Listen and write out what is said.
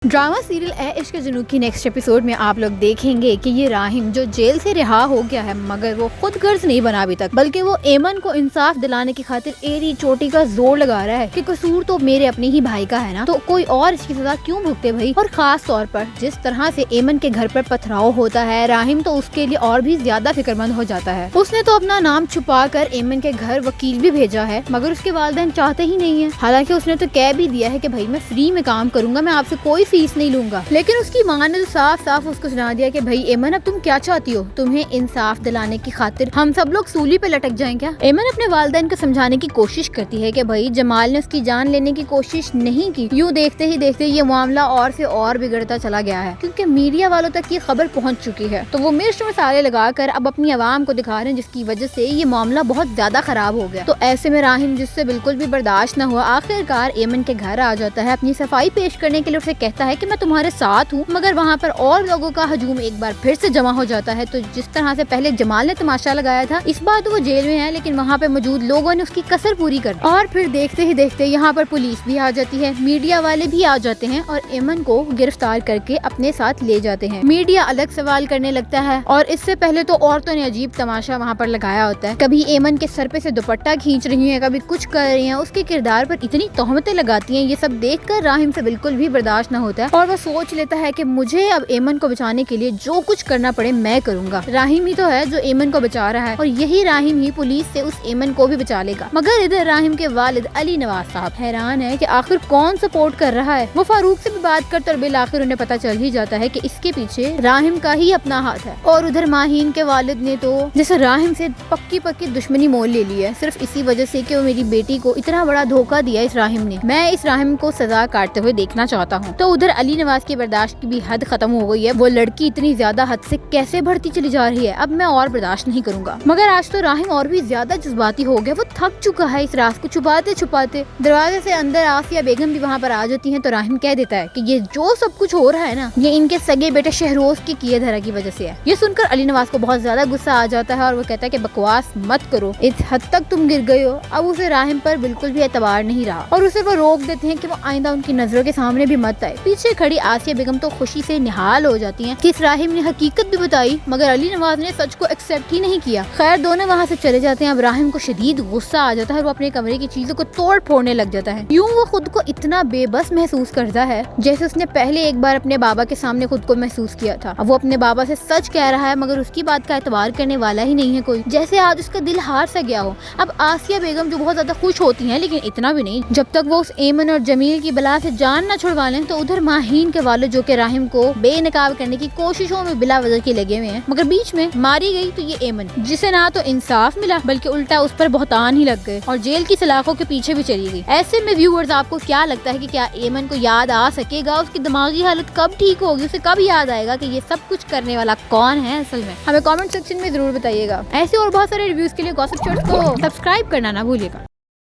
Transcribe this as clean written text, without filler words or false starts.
Drama serial ए इश्क जुनून की नेक्स्ट एपिसोड में आप लोग देखेंगे कि ये राहिम जो जेल से रिहा हो गया है, मगर वो खुद गर्ज नहीं बना अभी तक, बल्कि वो एमन को इंसाफ दिलाने की खातिर एड़ी चोटी का जोर लगा रहा है कि कसूर तो मेरे अपने ही भाई का है ना, तो कोई और इसकी सजा क्यों भुगते भाई। और खास तौर पर जिस तरह से एमन के घर पर पथराव होता है, राहिम तो उसके लिए और भी ज्यादा फिक्रमंद हो जाता है। उसने तो अपना नाम छुपा कर एमन के घर वकील भी भेजा है, मगर उसके वालिदैन चाहते ही नहीं है। हालांकि उसने तो कह भी दिया है कि भाई मैं फ्री में काम करूंगा, मैं आपसे कोई फीस नहीं लूंगा, लेकिन उसकी माँ ने तो साफ साफ उसको सुना दिया कि भाई एमन अब तुम क्या चाहती हो, तुम्हें इंसाफ दिलाने की खातिर हम सब लोग सूली पे लटक जाएं क्या। एमन अपने वालिदैन को समझाने की कोशिश करती है कि भाई जमाल ने उसकी जान लेने की कोशिश नहीं की। यूँ देखते ही देखते ये मामला और से और बिगड़ता चला गया है, क्योंकि मीडिया वालों तक ये खबर पहुंच चुकी है, तो वो मिर्च मसाले लगाकर अब अपनी आवाम को दिखा रहे हैं, जिसकी वजह से ये मामला बहुत ज्यादा खराब हो गया। तो ऐसे में राहिम, जिससे बिल्कुल भी बर्दाश्त न हुआ, आखिरकार एमन के घर आ जाता है। अपनी सफाई पेश करने के लिए उसे कहता है कि मैं तुम्हारे साथ हूँ, मगर वहाँ पर और लोगों का हजूम एक बार फिर से जमा हो जाता है। तो जिस तरह से पहले जमाल ने तमाशा लगाया था, इस बार तो वो जेल में है, लेकिन वहाँ पे मौजूद लोगों ने उसकी कसर पूरी कर दी। और फिर देखते ही देखते यहाँ पर पुलिस भी आ जाती है, मीडिया वाले भी आ जाते हैं और एमन को गिरफ्तार करके अपने साथ ले जाते हैं। मीडिया अलग सवाल करने लगता है, और इससे पहले तो औरतों ने अजीब तमाशा वहाँ पर लगाया होता है। कभी एमन के सर पे से दुपट्टा खींच रही है, कभी कुछ कर रही है, उसके किरदार पर इतनी तोहमतें लगाती हैं। ये सब देख कर राहिम से बिल्कुल भी बर्दाश्त न होता है, और वो सोच लेता है कि मुझे अब एमन को बचाने के लिए जो कुछ करना पड़े मैं करूंगा। राहिम ही तो है जो एमन को बचा रहा है, और यही राहिम ही पुलिस से उस एमन को भी बचा लेगा। मगर इधर राहिम के वालिद अली नवाज साहब हैरान है कि आखिर कौन सपोर्ट कर रहा है। वो फारूक से भी बात करते और बिल आखिर उन्हें पता चल ही जाता है कि इसके पीछे राहिम का ही अपना हाथ है। और उधर माहीन के वालिद ने तो जैसे राहिम से पक्की पक्की दुश्मनी मोल ले ली है, सिर्फ इसी वजह से कि वो मेरी बेटी को इतना बड़ा धोखा दिया इस राहिम ने। मैं इस राहिम को सजा काटते हुए देखना चाहता हूँ। तो उधर अली नवाज की बर्दाश्त की भी हद खत्म हो गई है। वो लड़की इतनी ज्यादा हद से कैसे बढ़ती चली जा रही है, अब मैं और बर्दाश्त नहीं करूंगा। मगर आज तो राहिम और भी ज्यादा जज्बाती हो गया, वो थक चुका है इस राज को छुपाते छुपाते। दरवाजे से अंदर आसिया बेगम भी वहाँ पर आ जाती हैं, तो राहिम कह देता है कि ये जो सब कुछ हो रहा है ना, ये इनके सगे बेटे शहरोज की किए धरा की वजह से है। ये सुनकर अली नवाज को बहुत ज्यादा गुस्सा आ जाता है, और वो कहता है कि बकवास मत करो, इस हद तक तुम गिर गए हो। अब उसे राहिम पर बिल्कुल भी एतबार नहीं रहा, और उसे वो रोक देते हैं कि वो आइंदा उनकी नजरों के सामने भी मत आए। पीछे खड़ी आसिया बेगम तो खुशी से निहाल हो जाती हैं कि इस राहिम ने हकीकत भी बताई, मगर अली नवाज ने सच को एक्सेप्ट ही नहीं किया। खैर दोनों वहाँ से चले जाते हैं। अब राहिम को शदीद गुस्सा आ जाता है, और वो अपने कमरे की चीजों को तोड़ फोड़ने लग जाता है। यूँ वो खुद को इतना बेबस महसूस करता है जैसे उसने पहले एक बार अपने बाबा के सामने खुद को महसूस किया था। अब वो अपने बाबा से सच कह रहा है, मगर उसकी बात का एतबार करने वाला ही नहीं है कोई, जैसे आज उसका दिल हार सा गया हो। अब आसिया बेगम जो बहुत ज्यादा खुश होती है, लेकिन इतना भी नहीं जब तक वो उस एमन और जमील की बला से जान न छुड़वा लें। तो उधर माहीन के वाले जो कि राहिम को बेनकाब करने की कोशिशों में बिला वजह के लगे हुए हैं, मगर बीच में मारी गई तो ये एमन, जिसे ना तो इंसाफ मिला बल्कि उल्टा उस पर बहुतान ही लग गए, और जेल की सलाखों के पीछे भी चली गई। ऐसे में व्यूअर्स, आपको क्या लगता है कि क्या एमन को याद आ सकेगा? उसकी दिमागी हालत कब ठीक होगी? उसे कब याद आएगा कि ये सब कुछ करने वाला कौन है असल में? हमें कमेंट सेक्शन में जरूर बताइएगा। ऐसे और बहुत सारे रिव्यूज के लिए गॉसिप शॉट्स को सब्सक्राइब करना ना भूलिएगा।